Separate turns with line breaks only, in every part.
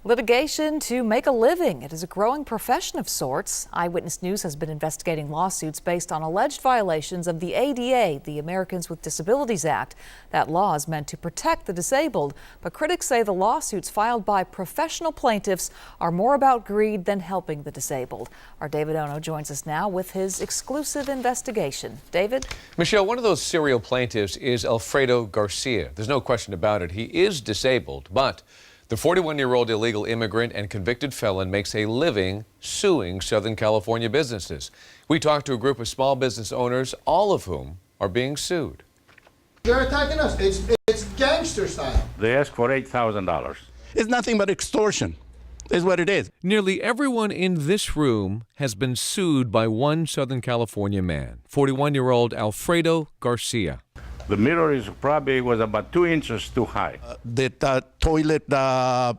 Litigation to make a living. It is a growing profession of sorts. Eyewitness News has been investigating lawsuits based on alleged violations of the ADA, the Americans with Disabilities Act. That law is meant to protect the disabled, but critics say the lawsuits filed by professional plaintiffs are more about greed than helping the disabled. Our David Ono joins us now with his exclusive investigation. David?
Michelle, one of those serial plaintiffs is Alfredo Garcia. There's no question about it. He is disabled, but the 41-year-old illegal immigrant and convicted felon makes a living suing Southern California businesses. We talked to a group of small business owners, all of whom are being sued.
They're attacking us. It's gangster style.
They asked for $8,000.
It's nothing but extortion, is what it is.
Nearly everyone in this room has been sued by one Southern California man, 41-year-old Alfredo Garcia.
The mirror was about 2 inches too high.
The toilet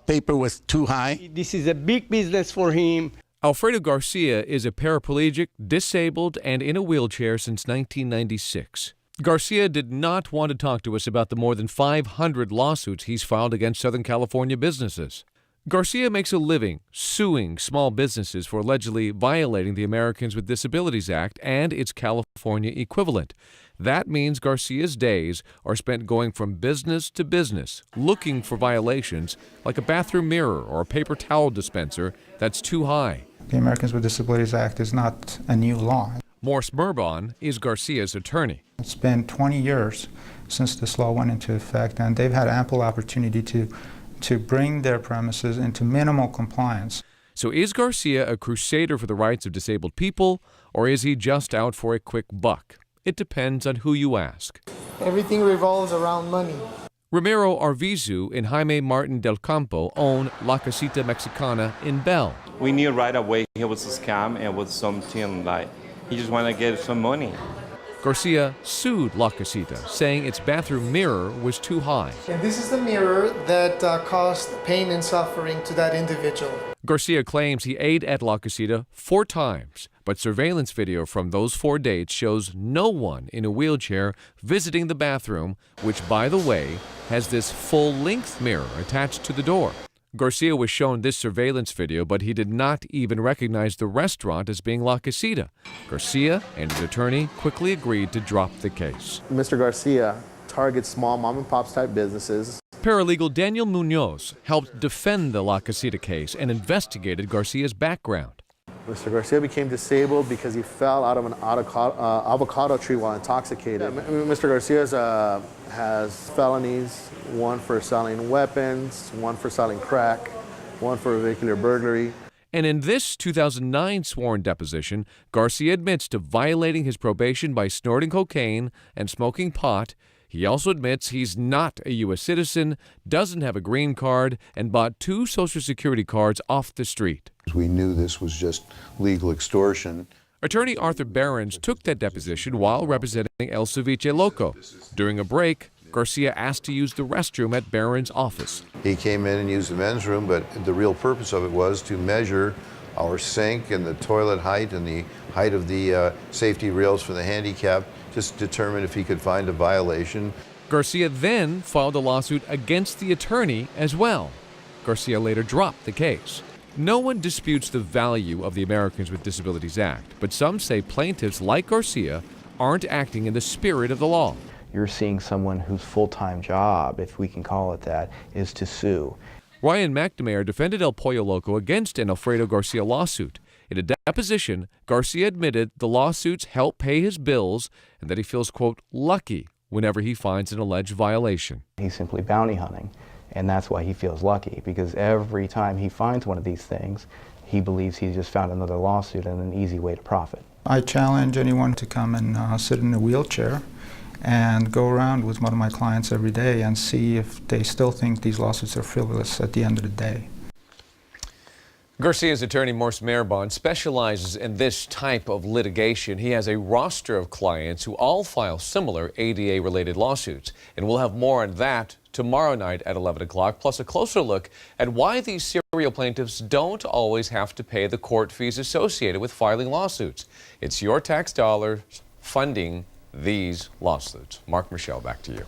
paper was too high.
This is a big business for him.
Alfredo Garcia is a paraplegic, disabled, and in a wheelchair since 1996. Garcia did not want to talk to us about the more than 500 lawsuits he's filed against Southern California businesses. Garcia makes a living suing small businesses for allegedly violating the Americans with Disabilities Act and its California equivalent. That means Garcia's days are spent going from business to business, looking for violations like a bathroom mirror or a paper towel dispenser that's too high.
The Americans with Disabilities Act is not a new law.
Morse Murbon is Garcia's attorney.
It's been 20 years since this law went into effect, and they've had ample opportunity to bring their premises into minimal compliance.
So is Garcia a crusader for the rights of disabled people, or is he just out for a quick buck? It depends on who you ask.
Everything revolves around money.
Ramiro Arvizu and Jaime Martin del Campo own La Casita Mexicana in Bell.
We knew right away it was a scam and was something like he just wanted to get some money.
Garcia sued La Casita, saying its bathroom mirror was too high.
And this is the mirror that caused pain and suffering to that individual.
Garcia claims he ate at La Casita 4 times, but surveillance video from those 4 dates shows no one in a wheelchair visiting the bathroom, which, by the way, has this full-length mirror attached to the door. Garcia was shown this surveillance video, but he did not even recognize the restaurant as being La Casita. Garcia and his attorney quickly agreed to drop the case.
Mr. Garcia targets small mom-and-pops type businesses.
Paralegal Daniel Munoz helped defend the La Casita case and investigated Garcia's background.
Mr. Garcia became disabled because he fell out of an avocado tree while intoxicated. Mr. Garcia has felonies, one for selling weapons, one for selling crack, one for vehicular burglary.
And in this 2009 sworn deposition, Garcia admits to violating his probation by snorting cocaine and smoking pot. He also admits he's not a U.S. citizen, doesn't have a green card, and bought 2 Social Security cards off the street.
We knew this was just legal extortion.
Attorney Arthur Behrens took that deposition while representing El Ceviche Loco. During a break, Garcia asked to use the restroom at Behrens' office.
He came in and used the men's room, but the real purpose of it was to measure our sink and the toilet height and the height of the safety rails for the handicap, just determine if he could find a violation.
Garcia then filed a lawsuit against the attorney as well. Garcia later dropped the case. No one disputes the value of the Americans with Disabilities Act, but some say plaintiffs like Garcia aren't acting in the spirit of the law.
You're seeing someone whose full-time job, if we can call it that, is to sue.
Ryan McNamara defended El Pollo Loco against an Alfredo Garcia lawsuit. In a deposition, Garcia admitted the lawsuits help pay his bills and that he feels, quote, lucky whenever he finds an alleged violation.
He's simply bounty hunting, and that's why he feels lucky, because every time he finds one of these things, he believes he's just found another lawsuit and an easy way to profit.
I challenge anyone to come and sit in a wheelchair and go around with one of my clients every day and see if they still think these lawsuits are frivolous at the end of the day.
Garcia's attorney, Morse Murbon, specializes in this type of litigation. He has a roster of clients who all file similar ADA-related lawsuits. And we'll have more on that tomorrow night at 11 o'clock, plus a closer look at why these serial plaintiffs don't always have to pay the court fees associated with filing lawsuits. It's your tax dollars funding these lawsuits. Mark, Michelle, back to you.